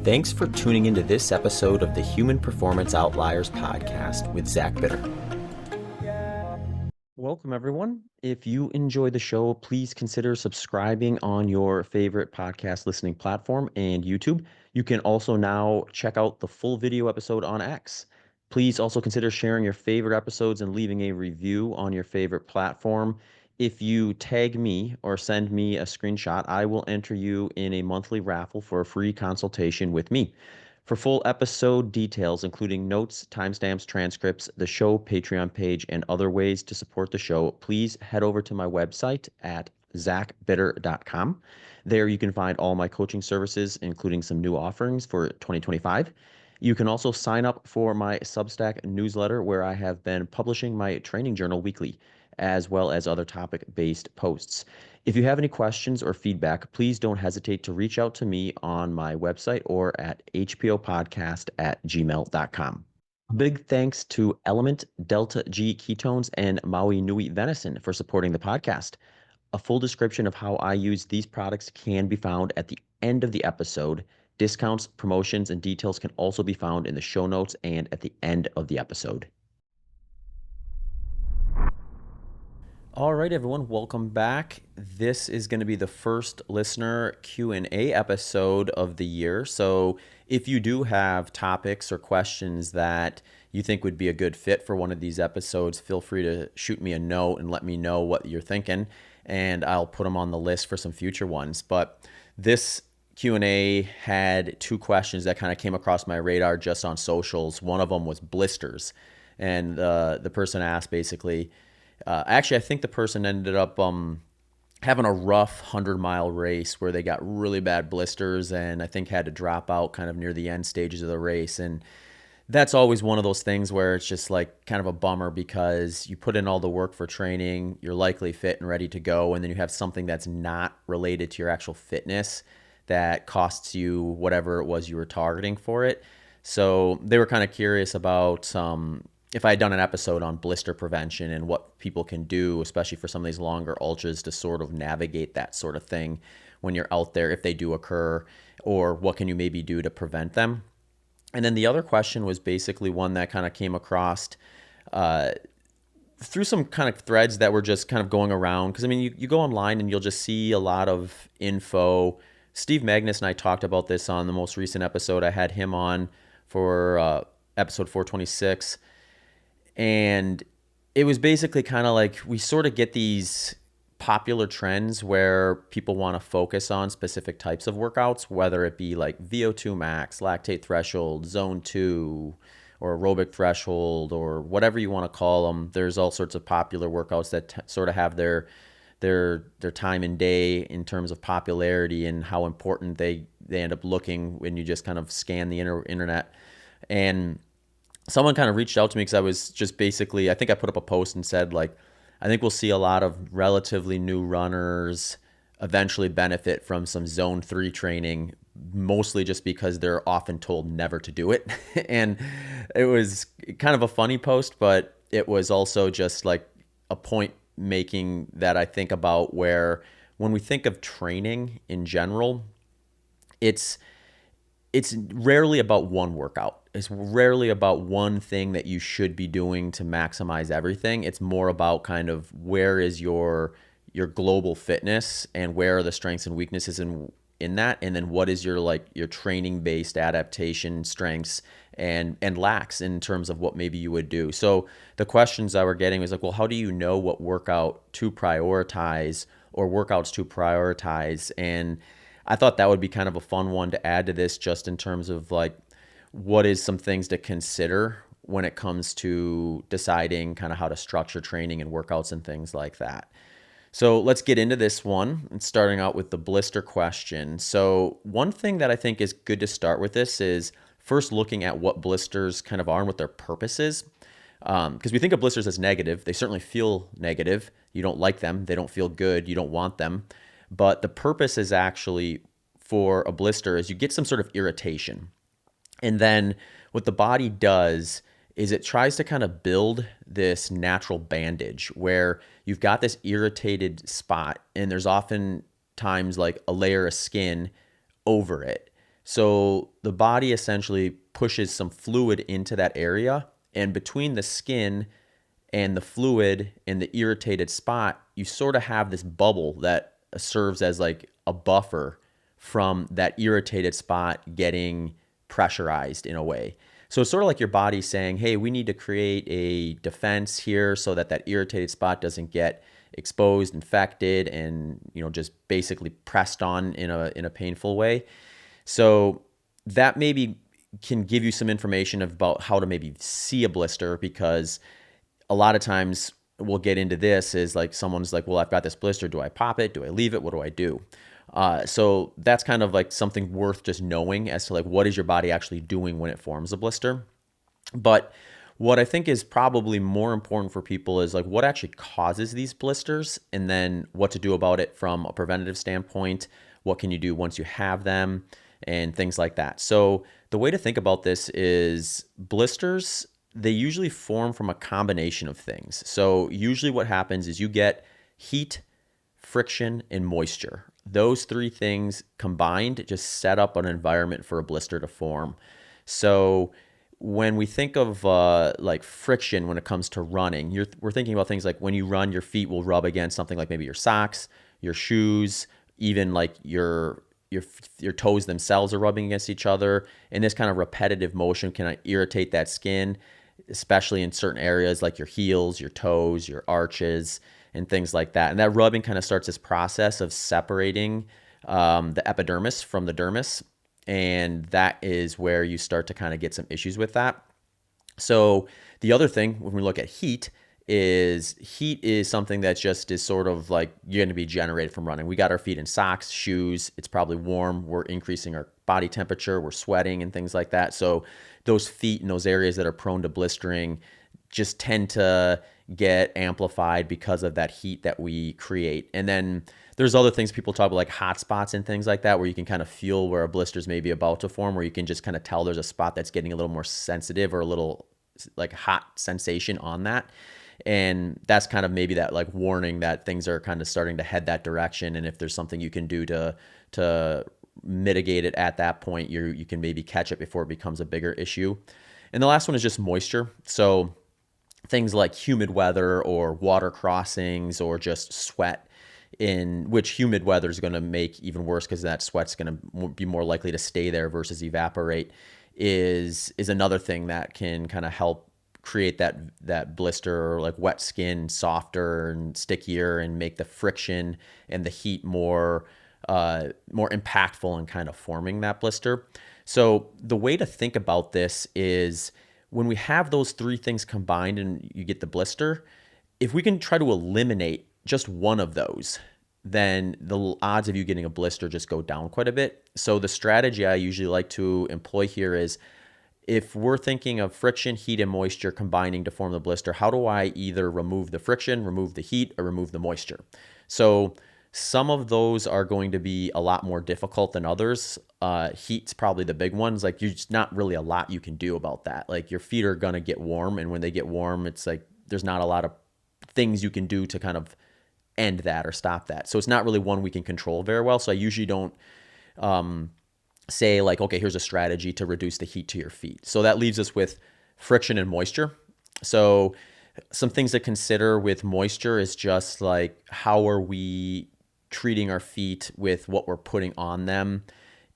Thanks for tuning into this episode of the Human Performance Outliers podcast with Zach Bitter. Welcome, everyone. If you enjoy the show, please consider subscribing on your favorite podcast listening platform and YouTube. You can also now check out the full video episode on X. Please also consider sharing your favorite episodes and leaving a review on your favorite platform. If you tag me or send me a screenshot, I will enter you in a monthly raffle for a free consultation with me. For full episode details, including notes, timestamps, transcripts, the show Patreon page, and other ways to support the show, please head over to my website at zachbitter.com. There you can find all my coaching services, including some new offerings for 2025. You can also sign up for my Substack newsletter, where I have been publishing my training journal weekly, as well as other topic-based posts. If you have any questions or feedback, please don't hesitate to reach out to me on my website or at hpopodcast@gmail.com. Big thanks to Element, Delta G Ketones, and Maui Nui Venison for supporting the podcast. A full description of how I use these products can be found at the end of the episode. Discounts, promotions, and details can also be found in the show notes and at the end of the episode. All right, everyone, welcome back. This is going to be the first listener Q&A episode of the year. So if you do have topics or questions that you think would be a good fit for one of these episodes, feel free to shoot me a note and let me know what you're thinking, and I'll put them on the list for some future ones. But this Q&A had two questions that kind of came across my radar just on socials. One of them was blisters, and the person asked basically, actually, I think the person ended up having a rough 100-mile race where they got really bad blisters and I think had to drop out kind of near the end stages of the race. And that's always one of those things where it's just like kind of a bummer, because you put in all the work for training, you're likely fit and ready to go, and then you have something that's not related to your actual fitness that costs you whatever it was you were targeting for it. So they were kind of curious about if I had done an episode on blister prevention and what people can do, especially for some of these longer ultras, to sort of navigate that sort of thing when you're out there, if they do occur, or what can you maybe do to prevent them. And then the other question was basically one that kind of came across through some kind of threads that were just kind of going around. Because, I mean, you go online and you'll just see a lot of info. Steve Magnus and I talked about this on the most recent episode. I had him on for episode 426. And it was basically kind of like we sort of get these popular trends where people want to focus on specific types of workouts, whether it be like VO2 max, lactate threshold, zone 2, or aerobic threshold, or whatever you want to call them. There's all sorts of popular workouts that sort of have their time and day in terms of popularity and how important they end up looking when you just kind of scan the internet. And someone kind of reached out to me because I was just basically, I think I put up a post and said, like, I think we'll see a lot of relatively new runners eventually benefit from some zone 3 training, mostly just because they're often told never to do it. And it was kind of a funny post, but it was also just like a point making that I think about, where when we think of training in general, it's rarely about one workout. It's rarely about one thing that you should be doing to maximize everything. It's more about kind of where is your global fitness and where are the strengths and weaknesses in that, and then what is your training based adaptation strengths and lacks in terms of what maybe you would do. So the questions I were getting was like, well, how do you know what workout to prioritize or workouts to prioritize? And I thought that would be kind of a fun one to add to this, just in terms of like, what is some things to consider when it comes to deciding kind of how to structure training and workouts and things like that. So let's get into this one, and starting out with the blister question. So one thing that I think is good to start with this is first looking at what blisters kind of are and what their purpose is. Because we think of blisters as negative. They certainly feel negative. You don't like them. They don't feel good. You don't want them. But the purpose is actually, for a blister, is you get some sort of irritation. And then what the body does is it tries to kind of build this natural bandage where you've got this irritated spot, and there's often times like a layer of skin over it. So the body essentially pushes some fluid into that area, and between the skin and the fluid and the irritated spot, you sort of have this bubble that serves as like a buffer from that irritated spot getting pressurized in a way. So it's sort of like your body saying, hey, we need to create a defense here so that that irritated spot doesn't get exposed, infected, and just basically pressed on in a painful way. So that maybe can give you some information about how to maybe see a blister, because a lot of times we'll get into this is like someone's like, well, I've got this blister. Do I pop it? Do I leave it? What do I do? So that's kind of like something worth just knowing as to like what is your body actually doing when it forms a blister. But what I think is probably more important for people is like what actually causes these blisters, and then what to do about it from a preventative standpoint. What can you do once you have them, and things like that. So the way to think about this is blisters, they usually form from a combination of things. So usually what happens is you get heat, friction, and moisture. Those three things combined just set up an environment for a blister to form. So when we think of like friction when it comes to running, we're thinking about things like when you run, your feet will rub against something like maybe your socks, your shoes, even like your toes themselves are rubbing against each other. And this kind of repetitive motion can irritate that skin, especially in certain areas like your heels, your toes, your arches, and things like that. And that rubbing kind of starts this process of separating the epidermis from the dermis. And that is where you start to kind of get some issues with that. So the other thing when we look at heat is something that just is sort of like you're going to be generated from running. We got our feet in socks, shoes. It's probably warm. We're increasing our body temperature. We're sweating and things like that. So those feet in those areas that are prone to blistering just tend to get amplified because of that heat that we create. And then there's other things people talk about, like hot spots and things like that, where you can kind of feel where a blister's maybe about to form, where you can just kind of tell there's a spot that's getting a little more sensitive or a little like hot sensation on that. And that's kind of maybe that like warning that things are kind of starting to head that direction. And if there's something you can do to mitigate it at that point, you can maybe catch it before it becomes a bigger issue. And the last one is just moisture. So things like humid weather or water crossings or just sweat, in which humid weather is going to make even worse because that sweat's going to be more likely to stay there versus evaporate, is another thing that can kind of help create that blister or like wet skin softer and stickier and make the friction and the heat more impactful in kind of forming that blister. So the way to think about this is when we have those three things combined and you get the blister, if we can try to eliminate just one of those, then the odds of you getting a blister just go down quite a bit. So the strategy I usually like to employ here is, if we're thinking of friction, heat, and moisture combining to form the blister, how do I either remove the friction, remove the heat, or remove the moisture? So some of those are going to be a lot more difficult than others. Heat's probably the big ones. Like, there's not really a lot you can do about that. Like, your feet are going to get warm, and when they get warm, it's like there's not a lot of things you can do to kind of end that or stop that. So it's not really one we can control very well. So I usually don't say like, okay, here's a strategy to reduce the heat to your feet. So that leaves us with friction and moisture. So some things to consider with moisture is just like, how are we treating our feet with what we're putting on them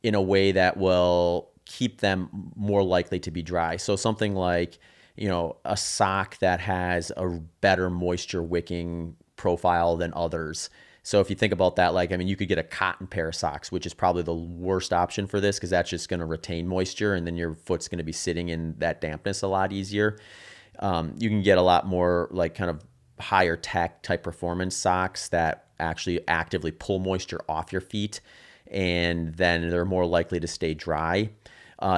in a way that will keep them more likely to be dry. So something like, a sock that has a better moisture wicking profile than others. So if you think about that, like, you could get a cotton pair of socks, which is probably the worst option for this, because that's just going to retain moisture, and then your foot's going to be sitting in that dampness a lot easier. You can get a lot more like kind of higher tech type performance socks that actually actively pull moisture off your feet, and then they're more likely to stay dry.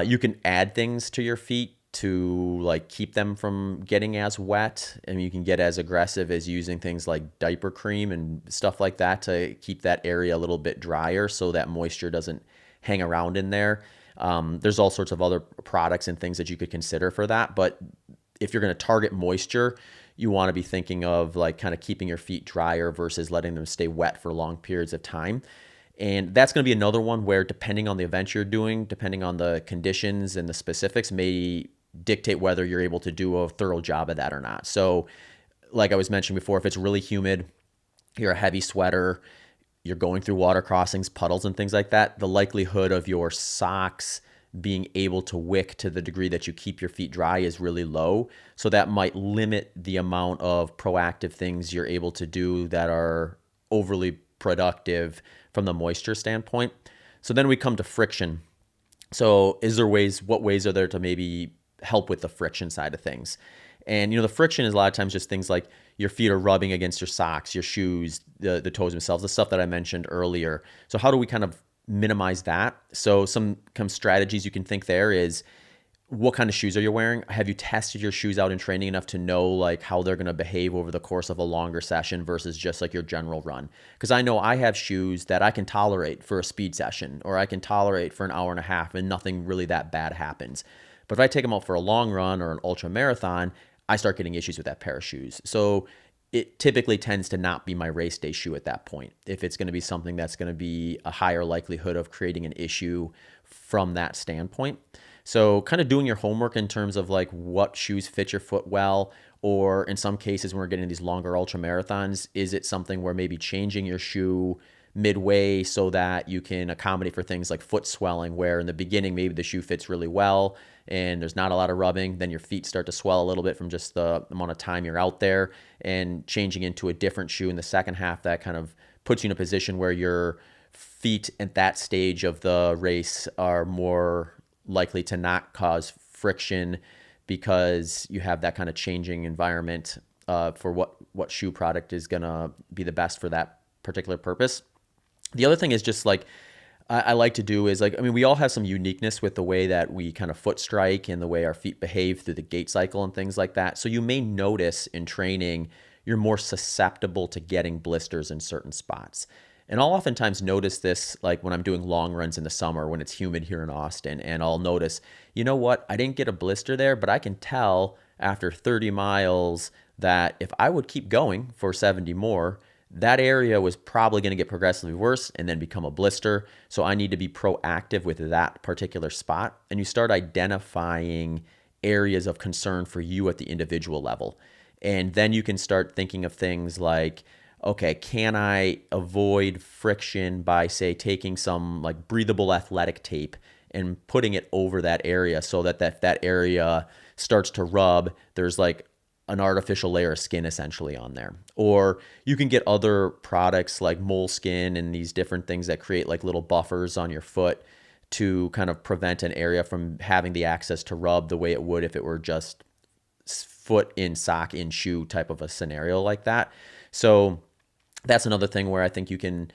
You can add things to your feet to like keep them from getting as wet. You can get as aggressive as using things like diaper cream and stuff like that to keep that area a little bit drier so that moisture doesn't hang around in there. There's all sorts of other products and things that you could consider for that. But if you're going to target moisture, you want to be thinking of like kind of keeping your feet drier versus letting them stay wet for long periods of time. And that's going to be another one where, depending on the event you're doing, depending on the conditions and the specifics, may dictate whether you're able to do a thorough job of that or not. So like I was mentioning before, if it's really humid, you're a heavy sweater, you're going through water crossings, puddles and things like that, the likelihood of your socks being able to wick to the degree that you keep your feet dry is really low. So that might limit the amount of proactive things you're able to do that are overly productive from the moisture standpoint. So then we come to friction. So what ways are there to maybe help with the friction side of things? And, the friction is a lot of times just things like your feet are rubbing against your socks, your shoes, the toes themselves, the stuff that I mentioned earlier. So how do we kind of minimize that? So some strategies you can think there is, what kind of shoes are you wearing? Have you tested your shoes out in training enough to know like how they're going to behave over the course of a longer session versus just like your general run? Because I know I have shoes that I can tolerate for a speed session, or I can tolerate for an hour and a half and nothing really that bad happens. But if I take them out for a long run or an ultra marathon, I start getting issues with that pair of shoes. So it typically tends to not be my race day shoe at that point, if it's going to be something that's going to be a higher likelihood of creating an issue from that standpoint. So kind of doing your homework in terms of like what shoes fit your foot well, or in some cases when we're getting these longer ultra marathons, is it something where maybe changing your shoe midway so that you can accommodate for things like foot swelling, where in the beginning maybe the shoe fits really well and there's not a lot of rubbing, then your feet start to swell a little bit from just the amount of time you're out there, and changing into a different shoe in the second half that kind of puts you in a position where your feet at that stage of the race are more likely to not cause friction, because you have that kind of changing environment for what shoe product is going to be the best for that particular purpose. The other thing is just like I like to do is like, I mean, we all have some uniqueness with the way that we kind of foot strike and the way our feet behave through the gait cycle and things like that. So you may notice in training, you're more susceptible to getting blisters in certain spots. And I'll oftentimes notice this like when I'm doing long runs in the summer when it's humid here in Austin, and I'll notice, you know what, I didn't get a blister there, but I can tell after 30 miles that if I would keep going for 70 more, that area was probably going to get progressively worse and then become a blister. So I need to be proactive with that particular spot. And you start identifying areas of concern for you at the individual level. And then you can start thinking of things like, okay, can I avoid friction by, say, taking some like breathable athletic tape and putting it over that area so that that area starts to rub, there's like an artificial layer of skin essentially on there. Or you can get other products like moleskin and these different things that create like little buffers on your foot to kind of prevent an area from having the access to rub the way it would if it were just foot in sock in shoe type of a scenario like that. So that's another thing where I think you can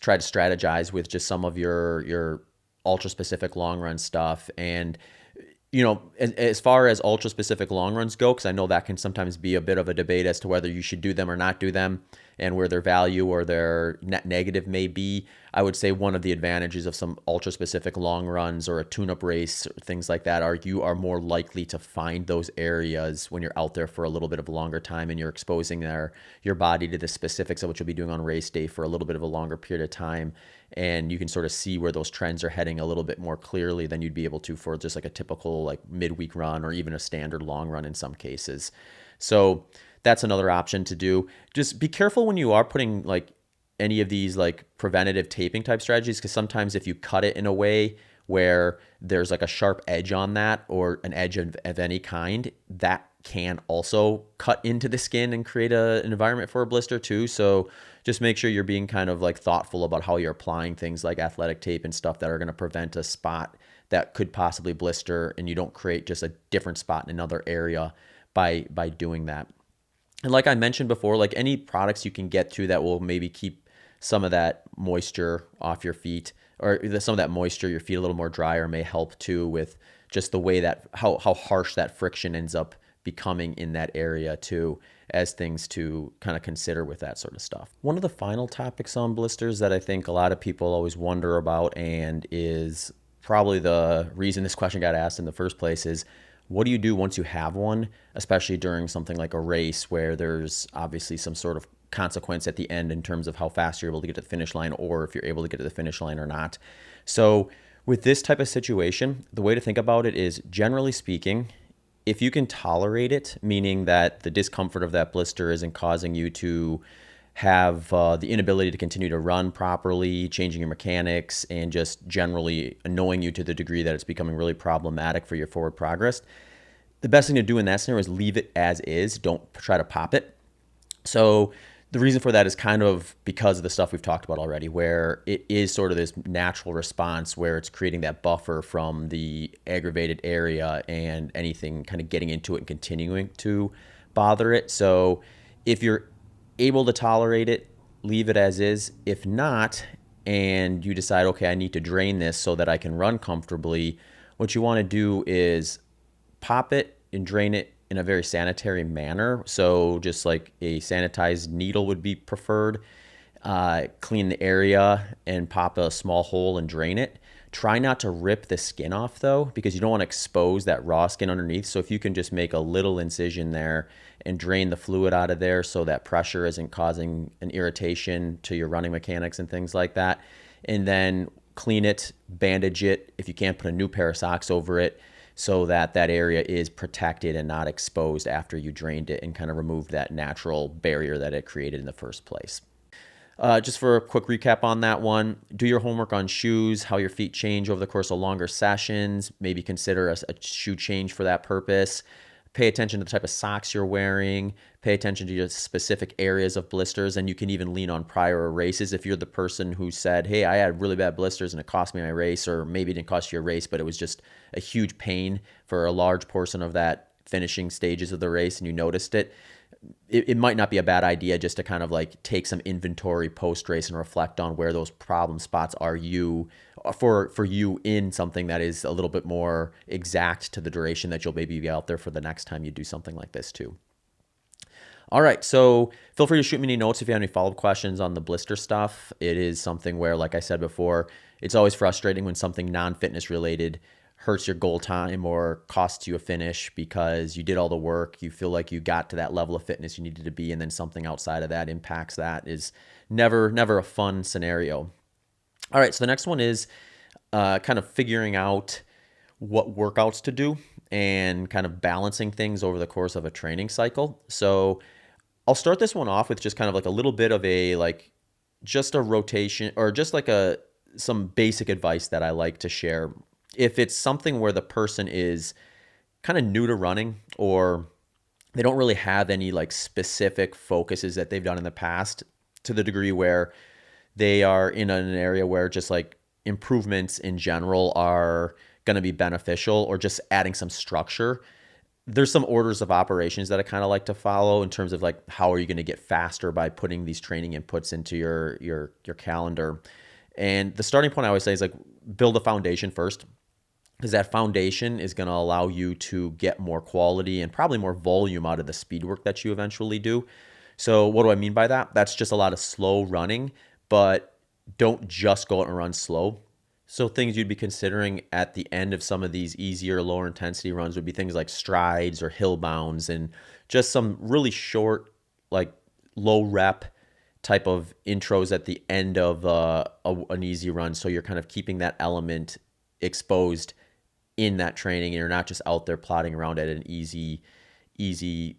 try to strategize with just some of your ultra specific long run stuff. And as far as ultra specific long runs go, because I know that can sometimes be a bit of a debate as to whether you should do them or not do them, and where their value or their net negative may be. I would say one of the advantages of some ultra specific long runs or a tune-up race, or things like that, are you are more likely to find those areas when you're out there for a little bit of a longer time and you're exposing your body to the specifics of what you'll be doing on race day for a little bit of a longer period of time. And you can sort of see where those trends are heading a little bit more clearly than you'd be able to for just like a typical like midweek run or even a standard long run in some cases. So that's another option to do. Just be careful when you are putting like any of these like preventative taping type strategies, because sometimes if you cut it in a way where there's like a sharp edge on that, or an edge of any kind, that can also cut into the skin and create an environment for a blister too. So just make sure you're being kind of like thoughtful about how you're applying things like athletic tape and stuff that are going to prevent a spot that could possibly blister, and you don't create just a different spot in another area by doing that. And like I mentioned before, like any products you can get to that will maybe keep some of that moisture off your feet, or some of that moisture, your feet a little more drier, may help too with just the way that how harsh that friction ends up becoming in that area too, as things to kind of consider with that sort of stuff. One of the final topics on blisters that I think a lot of people always wonder about, and is probably the reason this question got asked in the first place, is what do you do once you have one, especially during something like a race where there's obviously some sort of consequence at the end in terms of how fast you're able to get to the finish line, or if you're able to get to the finish line or not. So with this type of situation, the way to think about it is, generally speaking, if you can tolerate it, meaning that the discomfort of that blister isn't causing you to have the inability to continue to run properly, changing your mechanics, and just generally annoying you to the degree that it's becoming really problematic for your forward progress, the best thing to do in that scenario is leave it as is. Don't try to pop it. So the reason for that is kind of because of the stuff we've talked about already, where it is sort of this natural response where it's creating that buffer from the aggravated area and anything kind of getting into it and continuing to bother it. So if you're able to tolerate it, leave it as is. If not, and you decide, okay, I need to drain this so that I can run comfortably, what you want to do is pop it and drain it in a very sanitary manner. So just like a sanitized needle would be preferred. Clean the area and pop a small hole and drain it. Try not to rip the skin off though, because you don't want to expose that raw skin underneath. So if you can just make a little incision there and drain the fluid out of there so that pressure isn't causing an irritation to your running mechanics and things like that. And then clean it, bandage it. If you can't, put a new pair of socks over it, so that that area is protected and not exposed after you drained it and kind of removed that natural barrier that it created in the first place. Just for a quick recap on that one, do your homework on shoes, how your feet change over the course of longer sessions. Maybe consider a shoe change for that purpose. Pay attention to the type of socks you're wearing. Pay attention to your specific areas of blisters, and you can even lean on prior races. If you're the person who said, hey, I had really bad blisters and it cost me my race, or maybe it didn't cost you a race, but it was just a huge pain for a large portion of that finishing stages of the race and you noticed it, it might not be a bad idea just to kind of like take some inventory post-race and reflect on where those problem spots are for you in something that is a little bit more exact to the duration that you'll maybe be out there for the next time you do something like this too. All right, so feel free to shoot me any notes if you have any follow-up questions on the blister stuff. It is something where, like I said before, it's always frustrating when something non-fitness related hurts your goal time or costs you a finish because you did all the work, you feel like you got to that level of fitness you needed to be, and then something outside of that impacts that. Is never a fun scenario. All right, so the next one is kind of figuring out what workouts to do and kind of balancing things over the course of a training cycle. So I'll start this one off with just kind of like a little bit of a just a rotation, or just like some basic advice that I like to share. If it's something where the person is kind of new to running, or they don't really have any like specific focuses that they've done in the past, to the degree where they are in an area where just like improvements in general are going to be beneficial, or just adding some structure, there's some orders of operations that I kind of like to follow in terms of like, how are you going to get faster by putting these training inputs into your calendar. And the starting point I always say is like, build a foundation first, because that foundation is going to allow you to get more quality and probably more volume out of the speed work that you eventually do. So what do I mean by that? That's just a lot of slow running, but don't just go out and run slow. So things you'd be considering at the end of some of these easier, lower intensity runs would be things like strides or hill bounds, and just some really short, like low rep type of intros at the end of an easy run. So you're kind of keeping that element exposed in that training, and you're not just out there plodding around at an easy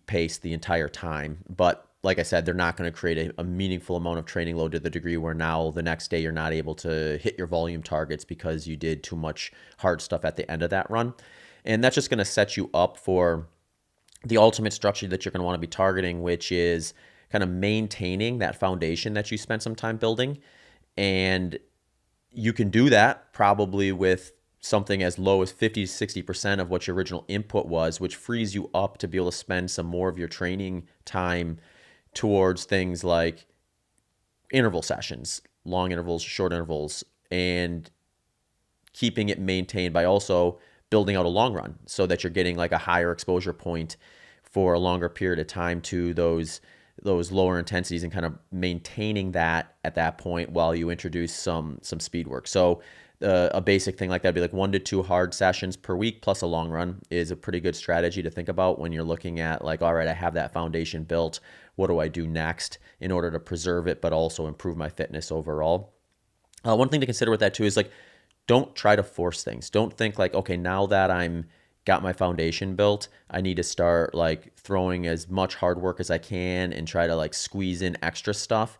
pace the entire time. But like I said, they're not going to create a meaningful amount of training load to the degree where now the next day you're not able to hit your volume targets because you did too much hard stuff at the end of that run. And that's just going to set you up for the ultimate structure that you're going to want to be targeting, which is kind of maintaining that foundation that you spent some time building. And you can do that probably with something as low as 50 to 60% of what your original input was, which frees you up to be able to spend some more of your training time towards things like interval sessions, long intervals, short intervals, and keeping it maintained by also building out a long run so that you're getting like a higher exposure point for a longer period of time to those those lower intensities and kind of maintaining that at that point while you introduce some speed work. So a basic thing like that would be like 1 to 2 hard sessions per week plus a long run is a pretty good strategy to think about when you're looking at like, all right, I have that foundation built. What do I do next in order to preserve it, but also improve my fitness overall? One thing to consider with that too is like, don't try to force things. Don't think like, okay, now that I'm got my foundation built, I need to start like throwing as much hard work as I can and try to like squeeze in extra stuff.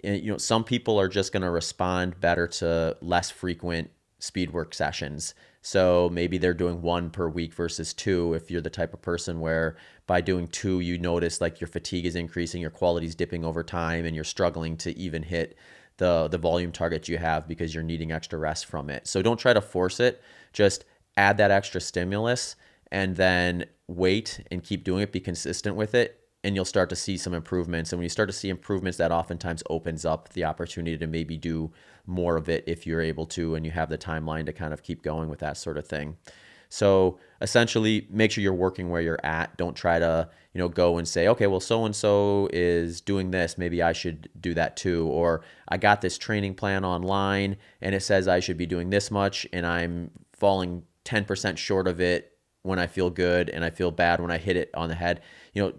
And, some people are just going to respond better to less frequent speed work sessions. So maybe they're doing 1 per week versus 2. If you're the type of person where by doing 2, you notice like your fatigue is increasing, your quality is dipping over time, and you're struggling to even hit the volume target you have because you're needing extra rest from it. So don't try to force it. Just add that extra stimulus and then wait and keep doing it. Be consistent with it, and you'll start to see some improvements. And when you start to see improvements, that oftentimes opens up the opportunity to maybe do more of it if you're able to and you have the timeline to kind of keep going with that sort of thing. So essentially, make sure you're working where you're at. Don't try to, go and say, okay, well, so-and-so is doing this. Maybe I should do that too. Or I got this training plan online and it says I should be doing this much and I'm falling 10% short of it when I feel good and I feel bad when I hit it on the head.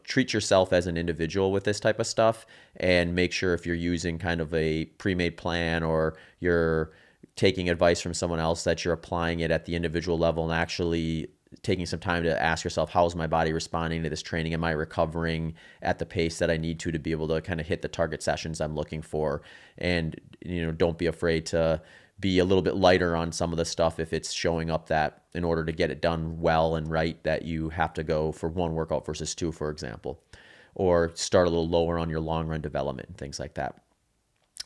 Treat yourself as an individual with this type of stuff and make sure if you're using kind of a pre-made plan or you're taking advice from someone else that you're applying it at the individual level and actually taking some time to ask yourself, how is my body responding to this training? Am I recovering at the pace that I need to be able to kind of hit the target sessions I'm looking for? And, don't be afraid to be a little bit lighter on some of the stuff if it's showing up that in order to get it done well and right that you have to go for 1 workout versus 2, for example, or start a little lower on your long run development and things like that.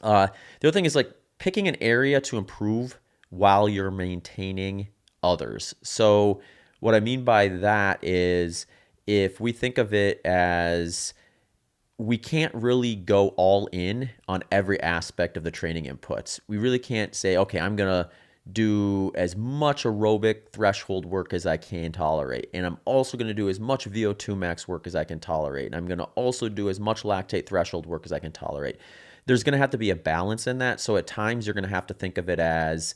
The other thing is like picking an area to improve while you're maintaining others. So what I mean by that is if we think of it as we can't really go all in on every aspect of the training inputs. We really can't say, okay, I'm going to do as much aerobic threshold work as I can tolerate. And I'm also going to do as much VO2 max work as I can tolerate. And I'm going to also do as much lactate threshold work as I can tolerate. There's going to have to be a balance in that. So at times you're going to have to think of it as,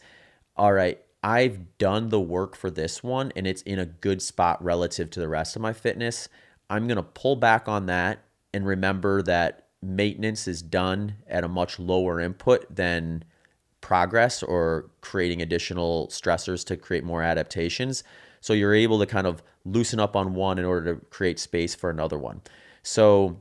all right, I've done the work for this one and it's in a good spot relative to the rest of my fitness. I'm going to pull back on that and remember that maintenance is done at a much lower input than progress or creating additional stressors to create more adaptations. So you're able to kind of loosen up on one in order to create space for another one. So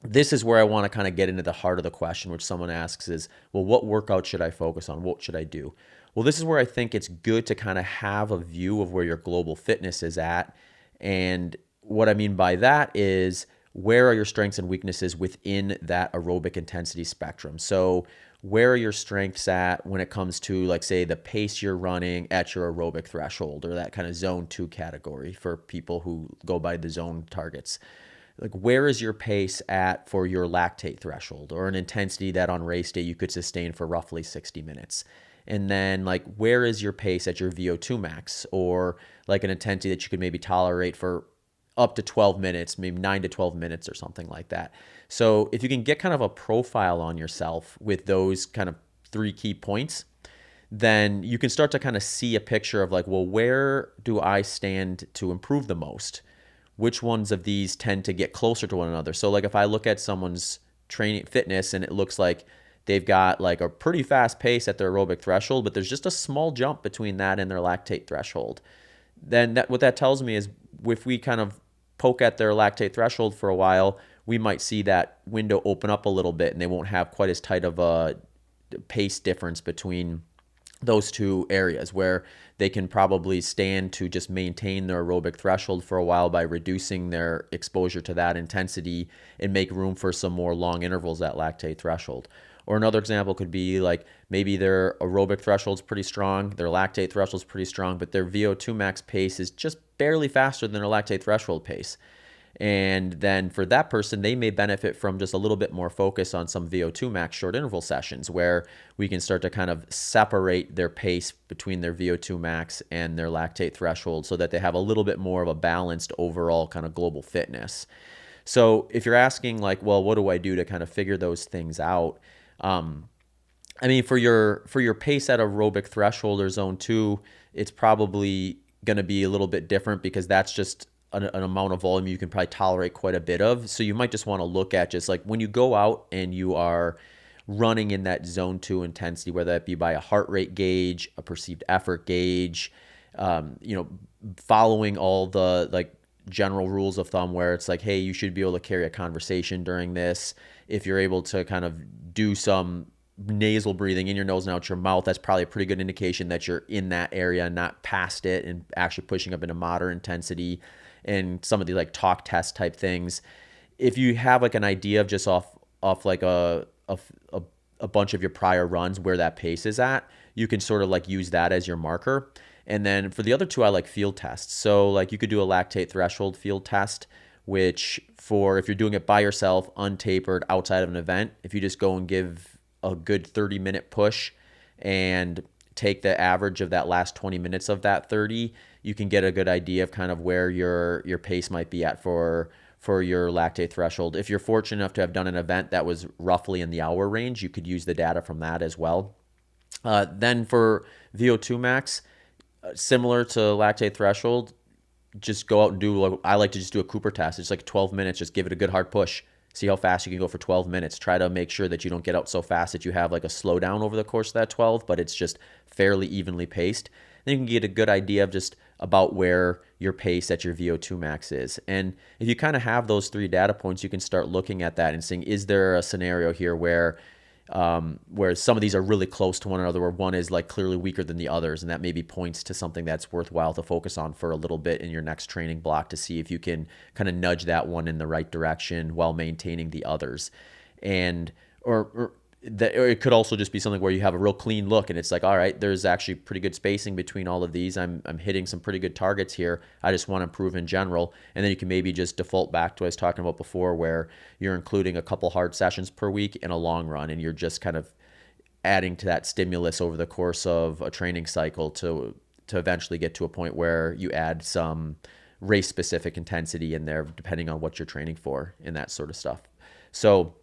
this is where I want to kind of get into the heart of the question, which someone asks is, well, what workout should I focus on? What should I do? Well, this is where I think it's good to kind of have a view of where your global fitness is at. And what I mean by that is, where are your strengths and weaknesses within that aerobic intensity spectrum? So where are your strengths at when it comes to, like, say, the pace you're running at your aerobic threshold, or that kind of zone 2 category for people who go by the zone targets? Like, where is your pace at for your lactate threshold, or an intensity that on race day you could sustain for roughly 60 minutes? And then, like, where is your pace at your VO2 max, or like an intensity that you could maybe tolerate for up to 12 minutes, maybe 9 to 12 minutes or something like that. So if you can get kind of a profile on yourself with those kind of 3 key points, then you can start to kind of see a picture of like, well, where do I stand to improve the most? Which ones of these tend to get closer to one another? So like if I look at someone's training fitness and it looks like they've got like a pretty fast pace at their aerobic threshold, but there's just a small jump between that and their lactate threshold, then what that tells me is if we kind of poke at their lactate threshold for a while, we might see that window open up a little bit and they won't have quite as tight of a pace difference between those 2 areas, where they can probably stand to just maintain their aerobic threshold for a while by reducing their exposure to that intensity and make room for some more long intervals at lactate threshold. Or another example could be like maybe their aerobic threshold's pretty strong, their lactate threshold's pretty strong, but their VO2 max pace is just barely faster than their lactate threshold pace. And then for that person, they may benefit from just a little bit more focus on some VO2 max short interval sessions where we can start to kind of separate their pace between their VO2 max and their lactate threshold so that they have a little bit more of a balanced overall kind of global fitness. So if you're asking like, well, what do I do to kind of figure those things out? Um, I mean, for your pace at aerobic threshold or zone two, it's probably going to be a little bit different because that's just an amount of volume you can probably tolerate quite a bit of. So you might just want to look at just like when you go out and you are running in that zone two intensity, whether that be by a heart rate gauge, a perceived effort gauge, you know, following all the like general rules of thumb where it's like, hey, you should be able to carry a conversation during this. If you're able to kind of do some nasal breathing in your nose and out your mouth, that's probably a pretty good indication that you're in that area, not past it, and actually pushing up into moderate intensity and some of the like talk test type things. If you have like an idea of just off like a bunch of your prior runs where that pace is at, you can sort of like use that as your marker. And then for the other two, I like field tests. So like you could do a lactate threshold field test, which for if you're doing it by yourself, untapered, outside of an event, if you just go and give a good 30-minute push and take the average of that last 20 minutes of that 30, you can get a good idea of kind of where your pace might be at for your lactate threshold. If you're fortunate enough to have done an event that was roughly in the hour range, you could use the data from that as well. Then for VO2 max, similar to lactate threshold, just go out and do like I like to just do a Cooper test. It's like 12 minutes. Just give it a good hard push. See how fast you can go for 12 minutes. Try to make sure that you don't get out so fast that you have like a slowdown over the course of that 12, but it's just fairly evenly paced. Then you can get a good idea of just about where your pace at your VO2 max is. And if you kind of have those three data points, you can start looking at that and saying, is there a scenario here where some of these are really close to one another, where one is like clearly weaker than the others, and that maybe points to something that's worthwhile to focus on for a little bit in your next training block to see if you can kind of nudge that one in the right direction while maintaining the others. And or it could also just be something where you have a real clean look and it's like, all right, there's actually pretty good spacing between all of these. I'm hitting some pretty good targets here. I just want to improve in general. And then you can maybe just default back to what I was talking about before, where you're including a couple hard sessions per week and a long run, and you're just kind of adding to that stimulus over the course of a training cycle to eventually get to a point where you add some race specific intensity in there depending on what you're training for and that sort of stuff. So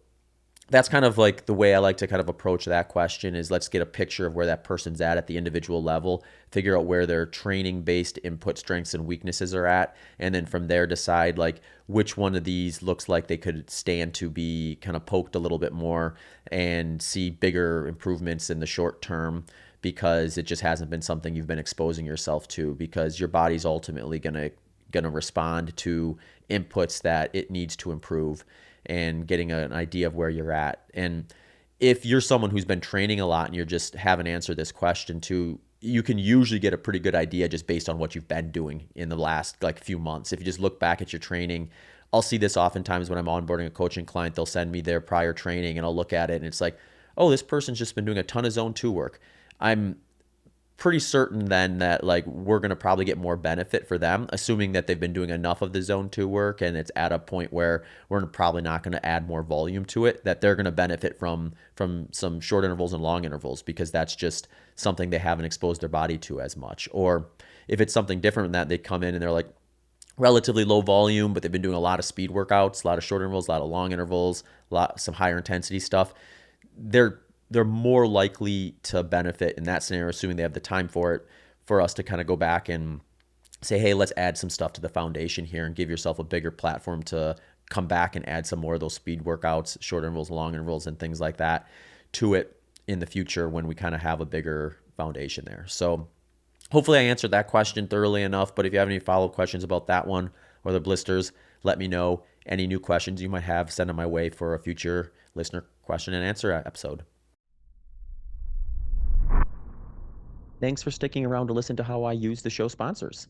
that's kind of like the way I like to kind of approach that question is let's get a picture of where that person's at the individual level, figure out where their training based input strengths and weaknesses are at, and then from there decide like which one of these looks like they could stand to be kind of poked a little bit more and see bigger improvements in the short term, because it just hasn't been something you've been exposing yourself to, because your body's ultimately going to respond to inputs that it needs to improve, and getting an idea of where you're at. And if you're someone who's been training a lot and you just haven't answered this question too, you can usually get a pretty good idea just based on what you've been doing in the last like few months. If you just look back at your training, I'll see this oftentimes when I'm onboarding a coaching client. They'll send me their prior training and I'll look at it and it's like, oh, this person's just been doing a ton of zone 2 work. I'm pretty certain then that like we're going to probably get more benefit for them, assuming that they've been doing enough of the zone 2 work and it's at a point where we're probably not going to add more volume to it, that they're going to benefit from some short intervals and long intervals, because that's just something they haven't exposed their body to as much. Or if it's something different than that, they come in and they're like relatively low volume, but they've been doing a lot of speed workouts, a lot of short intervals, a lot of long intervals, some higher intensity stuff. They're more likely to benefit in that scenario, assuming they have the time for it, for us to kind of go back and say, hey, let's add some stuff to the foundation here and give yourself a bigger platform to come back and add some more of those speed workouts, short intervals, long intervals, and things like that to it in the future when we kind of have a bigger foundation there. So hopefully I answered that question thoroughly enough, but if you have any follow-up questions about that one or the blisters, let me know. Any new questions you might have, send them my way for a future listener question and answer episode. Thanks for sticking around to listen to how I use the show sponsors.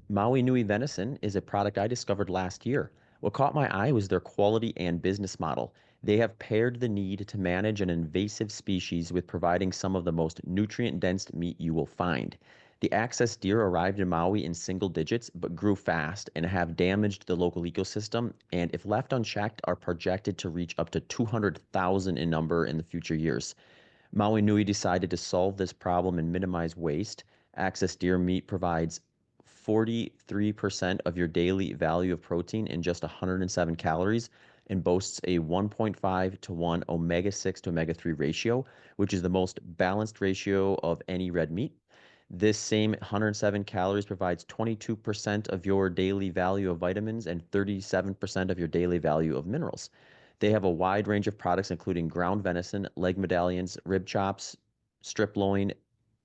Maui Nui Venison is a product I discovered last year. What caught my eye was their quality and business model. They have paired the need to manage an invasive species with providing some of the most nutrient-dense meat you will find. The access deer arrived in Maui in single digits, but grew fast and have damaged the local ecosystem, and if left unchecked, are projected to reach up to 200,000 in number in the future years. Maui Nui decided to solve this problem and minimize waste. Access deer meat provides 43% of your daily value of protein in just 107 calories and boasts a 1.5 to 1 omega-6 to omega-3 ratio, which is the most balanced ratio of any red meat. This same 107 calories provides 22% of your daily value of vitamins and 37% of your daily value of minerals. They have a wide range of products, including ground venison, leg medallions, rib chops, strip loin,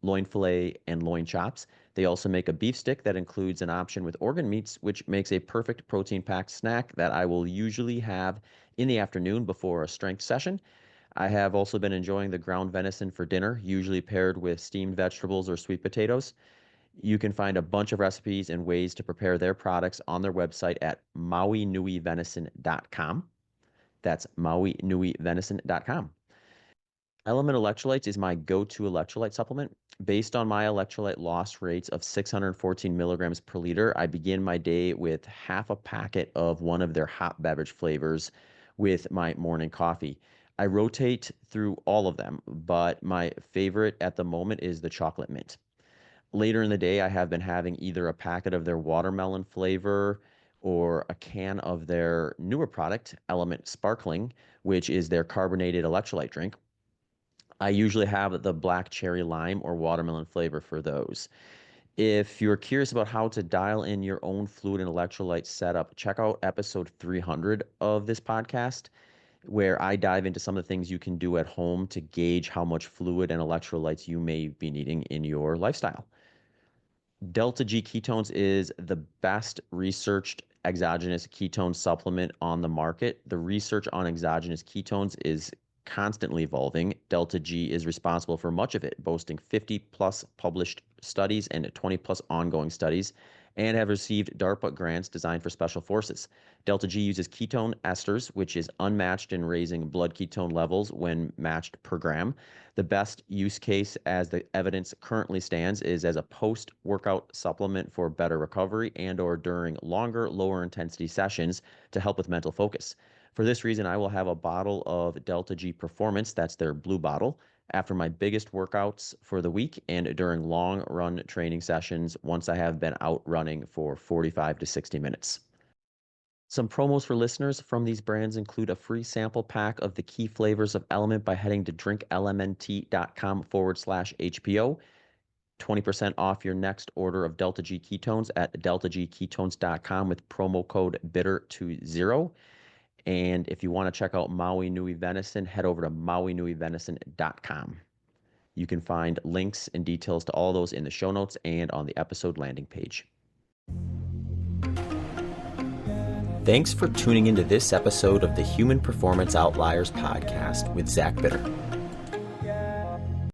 loin fillet, and loin chops. They also make a beef stick that includes an option with organ meats, which makes a perfect protein-packed snack that I will usually have in the afternoon before a strength session. I have also been enjoying the ground venison for dinner, usually paired with steamed vegetables or sweet potatoes. You can find a bunch of recipes and ways to prepare their products on their website at mauinuivenison.com. That's mauinuivenison.com. Element Electrolytes is my go-to electrolyte supplement. Based on my electrolyte loss rates of 614 milligrams per liter, I begin my day with half a packet of one of their hot beverage flavors with my morning coffee. I rotate through all of them, but my favorite at the moment is the chocolate mint. Later in the day, I have been having either a packet of their watermelon flavor or a can of their newer product, Element Sparkling, which is their carbonated electrolyte drink. I usually have the black cherry lime or watermelon flavor for those. If you're curious about how to dial in your own fluid and electrolyte setup, check out episode 300 of this podcast, where I dive into some of the things you can do at home to gauge how much fluid and electrolytes you may be needing in your lifestyle. Delta G ketones is the best researched exogenous ketone supplement on the market. The research on exogenous ketones is constantly evolving. Delta G is responsible for much of it, boasting 50 plus published studies and 20 plus ongoing studies, and have received DARPA grants designed for special forces. Delta G uses ketone esters, which is unmatched in raising blood ketone levels when matched per gram. The best use case, as the evidence currently stands, is as a post-workout supplement for better recovery and or during longer, lower intensity sessions to help with mental focus. For this reason, I will have a bottle of Delta G Performance, that's their blue bottle, after my biggest workouts for the week and during long run training sessions once I have been out running for 45 to 60 minutes. Some promos for listeners from these brands include a free sample pack of the key flavors of Element by heading to drinklmnt.com/HPO. 20% off your next order of Delta G ketones at deltagketones.com with promo code BITTER20. And if you want to check out Maui Nui Venison, head over to mauinuivenison.com. You can find links and details to all those in the show notes and on the episode landing page. Thanks for tuning into this episode of the Human Performance Outliers podcast with Zach Bitter.